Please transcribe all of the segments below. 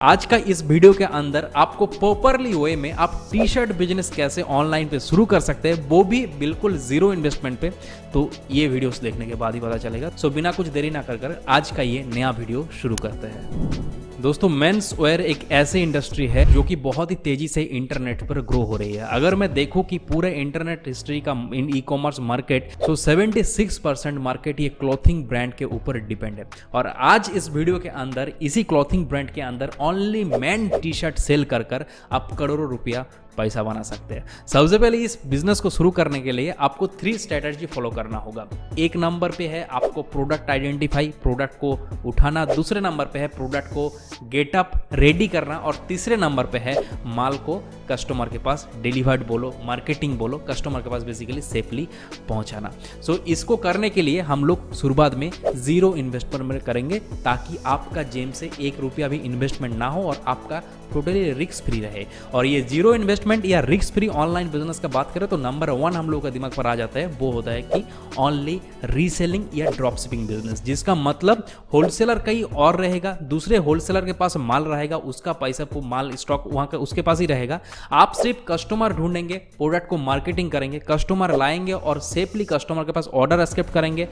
आज का इस वीडियो के अंदर आपको प्रॉपरली वे में आप टी शर्ट बिजनेस कैसे ऑनलाइन पे शुरू कर सकते हैं, वो भी बिल्कुल जीरो इन्वेस्टमेंट पे। तो ये वीडियोस देखने के बाद ही पता चलेगा। सो बिना कुछ देरी ना कर आज का ये नया वीडियो शुरू करते हैं। दोस्तों, मेंस वेयर एक ऐसी इंडस्ट्री है जो कि बहुत ही तेजी से इंटरनेट पर ग्रो हो रही है। अगर मैं देखूं कि पूरे इंटरनेट हिस्ट्री का ई कॉमर्स मार्केट 76% मार्केट ये क्लॉथिंग ब्रांड के ऊपर डिपेंड है। और आज इस वीडियो के अंदर इसी क्लॉथिंग ब्रांड के अंदर only man T shirt sale कर आप करोड़ों रुपया पैसा बना सकते हैं। सबसे पहले इस बिजनेस को शुरू करने के लिए आपको 3 स्ट्रेटजी फॉलो करना होगा। एक नंबर पे है आपको प्रोडक्ट आइडेंटिफाई, प्रोडक्ट को उठाना। दूसरे नंबर पे है प्रोडक्ट को गेटअप रेडी करना। और तीसरे नंबर पे है माल को कस्टमर के पास डिलीवर्ड बोलो, मार्केटिंग बोलो, कस्टमर के पास बेसिकली सेफली पहुंचाना। सो इसको करने के लिए हम लोग शुरुआत में जीरो इन्वेस्टमेंट करेंगे ताकि आपका जेब से 1 रुपया भी इन्वेस्टमेंट ना हो और आपका टोटली रिस्क फ्री रहे। और ये जीरो इन्वेस्टमेंट या रिस्क फ्री ऑनलाइन बिजनेस का बात करें तो नंबर 1 हम लोगों का दिमाग पर आ जाता है, वो होता है कि ओनली रीसेलिंग या ड्रॉप शिपिंग बिजनेस, जिसका मतलब होलसेलर कहीं और रहेगा, दूसरे होलसेलर के पास माल रहेगा, उसका पैसा को माल स्टॉक वहां का उसके पास ही रहेगा। आप सिर्फ कस्टमर ढूंढेंगे, प्रोडक्ट को मार्केटिंग करेंगे, कस्टमर लाएंगे और सेफली कस्टमर के पास ऑर्डर एक्सेप्ट करेंगे।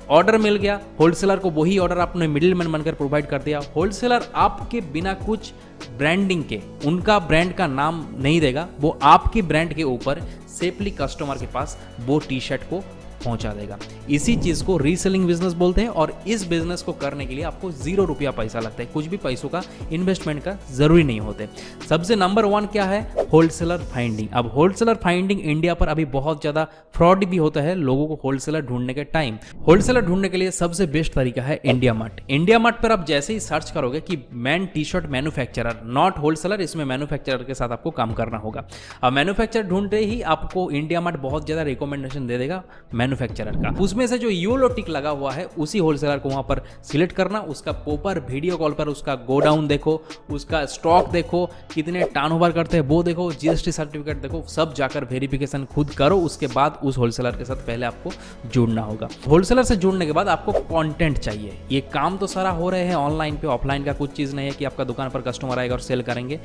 ऑर्डर मिल गया, होलसेलर को वही ऑर्डर आपने मिडिलमैन बनकर प्रोवाइड कर दिया। होलसेलर आपके बिना कुछ ब्रांडिंग के, उनका ब्रांड का नाम नहीं देगा, वो आपकी ब्रांड के ऊपर सेफली कस्टमर के पास वो टी शर्ट को पहुंचा देगा। इसी चीज को रीसेलिंग बिजनेस बोलते हैं। और इस बिजनेस को करने के लिए आपको 0 रुपया पैसा लगता है, कुछ भी पैसों का इन्वेस्टमेंट का जरूरी नहीं होते। सबसे नंबर 1 क्या है? Wholesaler finding. अब होलसेलर फाइंडिंग इंडिया पर अभी बहुत ज्यादा फ्रॉड भी होता है लोगों को होलसेलर ढूंढने के टाइम। होलसेलर ढूंढने के लिए सबसे बेस्ट तरीका है इंडिया मार्ट। इंडिया मार्ट पर आप जैसे ही सर्च करोगे कि man T shirt manufacturer, not wholesaler, इसमें मैन्युफैक्चरर के साथ आपको काम करना होगा। अब मैन्युफैक्चरर ढूंढते ही आपको इंडिया मार्ट बहुत ज्यादा रिकमेंडेशन दे देगा मैन्युफैक्चरर का। उसमें से जो योलो टिक लगा हुआ है उसी होलसेलर को वहां पर सिलेक्ट करना, उसका प्रॉपर वीडियो कॉल पर उसका गोडाउन देखो, उसका स्टॉक देखो, कितने टर्नओवर करते हैं वो देखो, जीएसटी सर्टिफिकेट देखो, सब जाकर वेरिफिकेशन खुद करो। उसके बाद उस होलसेलर के साथ पहले आपको जुड़ना होगा। होलसेलर से जुड़ने के बाद आपको कंटेंट चाहिए। ये काम तो सारा हो रहे हैं ऑनलाइन पे, ऑफलाइन का कुछ चीज नहीं है कि आपका दुकान पर कस्टमर आएगा और सेल करेंगे।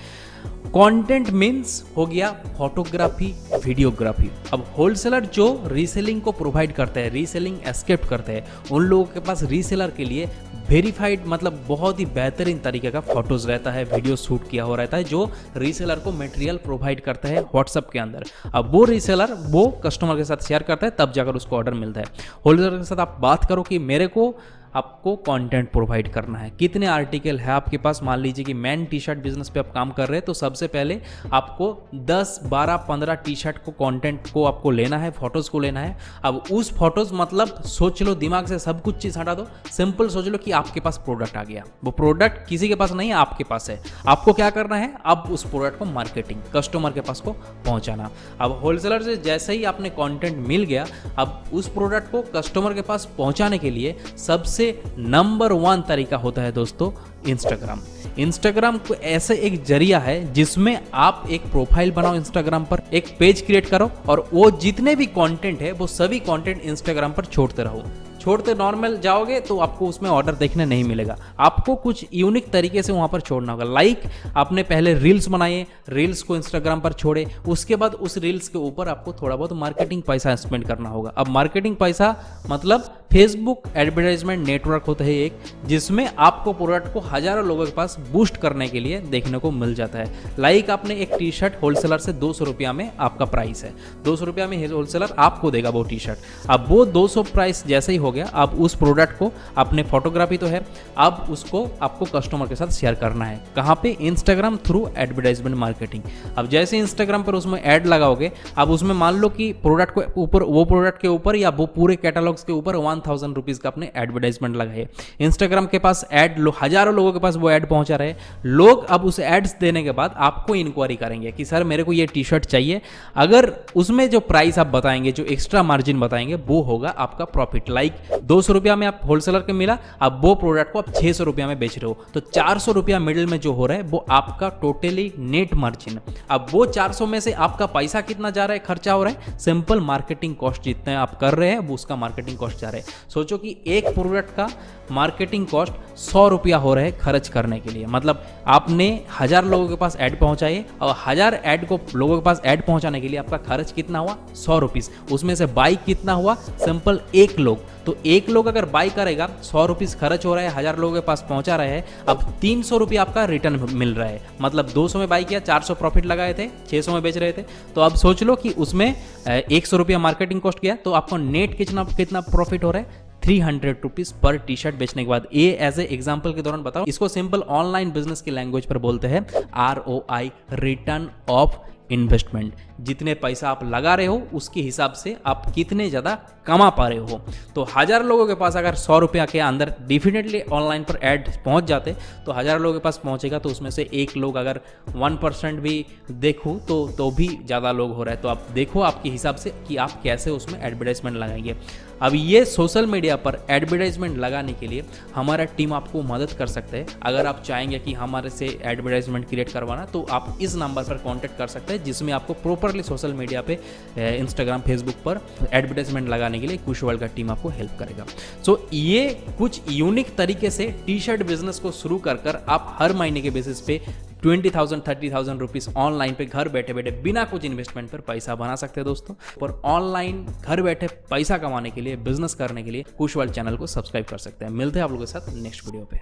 कंटेंट मींस हो गया फोटोग्राफी, वीडियोग्राफी। अब होलसेलर जो रीसेलिंग को प्रोवाइड करते हैं, रीसेलिंग एस्केप करते हैं, उन लोगों के पास रीसेलर के लिए वेरीफाइड मतलब बहुत ही बेहतरीन तरीके का फोटोज रहता है, वीडियो शूट किया हुआ रहता है, जो रीसेलर को मटेरियल प्रोवाइड करता है व्हाट्सएप के अंदर। अब वो रीसेलर वो कस्टमर के साथ शेयर करता है, तब जाकर उसको ऑर्डर मिलता है। होलसेलर के साथ आप बात करो कि मेरे को आपको कंटेंट प्रोवाइड करना है, कितने आर्टिकल है आपके पास। मान लीजिए कि मैन टी शर्ट बिजनेस पे आप काम कर रहे हैं, तो सबसे पहले आपको 10, 12, 15 टी शर्ट को कंटेंट को आपको लेना है, फोटोज को लेना है। अब उस फोटोज मतलब सोच लो, दिमाग से सब कुछ चीज हटा दो, सिंपल सोच लो कि आपके पास प्रोडक्ट आ गया। वो प्रोडक्ट किसी के पास नहीं है, आपके पास है। आपको क्या करना है? अब उस प्रोडक्ट को मार्केटिंग, कस्टमर के पास को पहुंचाना। अब होलसेलर से जैसे ही आपने कंटेंट मिल गया, अब उस प्रोडक्ट को कस्टमर के पास पहुंचाने के लिए सबसे नंबर 1 तरीका होता है दोस्तों इंस्टाग्राम। इंस्टाग्राम को ऐसे एक जरिया है जिसमें आप एक प्रोफाइल बनाओ, इंस्टाग्राम पर एक पेज क्रिएट करो और वो जितने भी कंटेंट है वो सभी कंटेंट इंस्टाग्राम पर छोड़ते रहो। छोड़ते नॉर्मल जाओगे तो आपको उसमें ऑर्डर देखने नहीं मिलेगा। आपको कुछ यूनिक तरीके से वहां पर छोड़ना होगा। लाइक आपने पहले रील्स बनाए, रील्स को इंस्टाग्राम पर छोड़े, उसके बाद उस रील्स के ऊपर आपको थोड़ा बहुत मार्केटिंग पैसा स्पेंड करना होगा। अब मार्केटिंग पैसा मतलब फेसबुक एडवर्टाइजमेंट नेटवर्क होता है एक, जिसमें आपको प्रोडक्ट को हजारों लोगों के पास बूस्ट करने के लिए देखने को मिल जाता है। लाइक आपने एक टी शर्ट होलसेलर से 200 रुपया में आपका प्राइस है, 200 रुपया में होलसेलर आपको देगा वो टी शर्ट। अब वो 200 प्राइस जैसे ही हो गया, अब उस प्रोडक्ट को आपने फोटोग्राफी तो है, अब उसको आपको कस्टमर के साथ शेयर करना है। कहाँ पे? Instagram through advertisement marketing. अब जैसे इंस्टाग्राम पर उसमें ऐड लगाओगे, अब उसमें मान लो कि प्रोडक्ट के ऊपर, वो प्रोडक्ट के ऊपर या वो पूरे कैटलॉग्स के ऊपर 1000 रुपीज का अपने एडवर्टाइजमेंट लगाए। इंस्टाग्राम के पास ऐड हजारों लोगों के पास वो ऐड पहुंचा रहे। लोग अब उस एड्स देने के बाद आपको इंक्वायरी करेंगे कि सर मेरे को ये टी शर्ट चाहिए। अगर उसमें जो प्राइस आप बताएंगे, जो एक्स्ट्रा मार्जिन बताएंगे, वो होगा आपका प्रॉफिट। लाइक है। 200 रुपया में आप होलसेलर के मिला, अब वो प्रोडक्ट को आप 600 रुपया में बेच रहे हो, तो 400 रुपया मिडिल में जो हो रहा है वो आपका टोटली नेट मार्जिन। अब वो 400 में से आपका पैसा कितना जा रहा है, खर्चा हो रहा है, सिंपल मार्केटिंग कॉस्ट जितने आप कर रहे हैं वो उसका मार्केटिंग कॉस्ट जा रहा है। सोचो कि एक प्रोडक्ट का मार्केटिंग कॉस्ट 100 रुपया हो रहा है खर्च करने के लिए, मतलब आपने 1000 लोगों के पास ऐड पहुंचाए और 1000 ऐड को लोगों के पास ऐड पहुंचाने के लिए आपका खर्च कितना हुआ, 100 रुपीज़। उसमें से बाई कितना हुआ, सिंपल एक लोग, तो एक लोग अगर बाई करेगा 100 रुपीज़ खर्च हो रहा है, 1000 लोगों के पास पहुंचा रहे हैं, अब 300 रुपया आपका रिटर्न मिल रहा है। मतलब 200 में बाई किया, 400 प्रॉफिट लगाए थे, 600 में बेच रहे थे, तो अब सोच लो कि उसमें 100 रुपया मार्केटिंग कॉस्ट गया, तो आपको नेट कितना प्रॉफिट हो रहा है, 300 रुपीज़ पर टी शर्ट बेचने के बाद। ये एज ए एग्जाम्पल के दौरान बताओ, इसको सिंपल ऑनलाइन बिजनेस की लैंग्वेज पर बोलते हैं ROI, रिटर्न ऑफ इन्वेस्टमेंट। जितने पैसा आप लगा रहे हो उसके हिसाब से आप कितने ज़्यादा कमा पा रहे हो। तो 1000 लोगों के पास अगर 100 रुपया के अंदर डेफिनेटली ऑनलाइन पर ऐड पहुंच जाते, तो 1000 लोगों के पास पहुंचेगा, तो उसमें से एक लोग अगर 1% भी देखूँ तो भी ज़्यादा लोग हो रहा है। तो आप देखो आपके हिसाब से कि आप कैसे उसमें एडवर्टाइजमेंट लगाएंगे। अब ये सोशल मीडिया पर एडवर्टाइजमेंट लगाने के लिए हमारा टीम आपको मदद कर सकता है। अगर आप चाहेंगे कि हमारे से एडवर्टाइजमेंट क्रिएट करवाना, तो आप इस नंबर पर कॉन्टैक्ट कर सकते हैं, जिसमें आपको प्रॉपरली सोशल मीडिया पे इंस्टाग्राम, फेसबुक पर एडवर्टाइजमेंट लगाने के लिए कुश वर्ल्ड का टीम आपको हेल्प करेगा। सो ये कुछ यूनिक तरीके से टी शर्ट बिजनेस को शुरू कर आप हर महीने के बेसिस पे 20,000 30,000 रुपीज़ ऑनलाइन पे घर बैठे बैठे बिना कुछ इन्वेस्टमेंट पर पैसा बना सकते हैं दोस्तों। और ऑनलाइन घर बैठे पैसा कमाने के लिए, बिजनेस करने के लिए कुश वर्ल्ड चैनल को सब्सक्राइब कर सकते हैं। मिलते हैं आप लोगों के साथ नेक्स्ट वीडियो पे।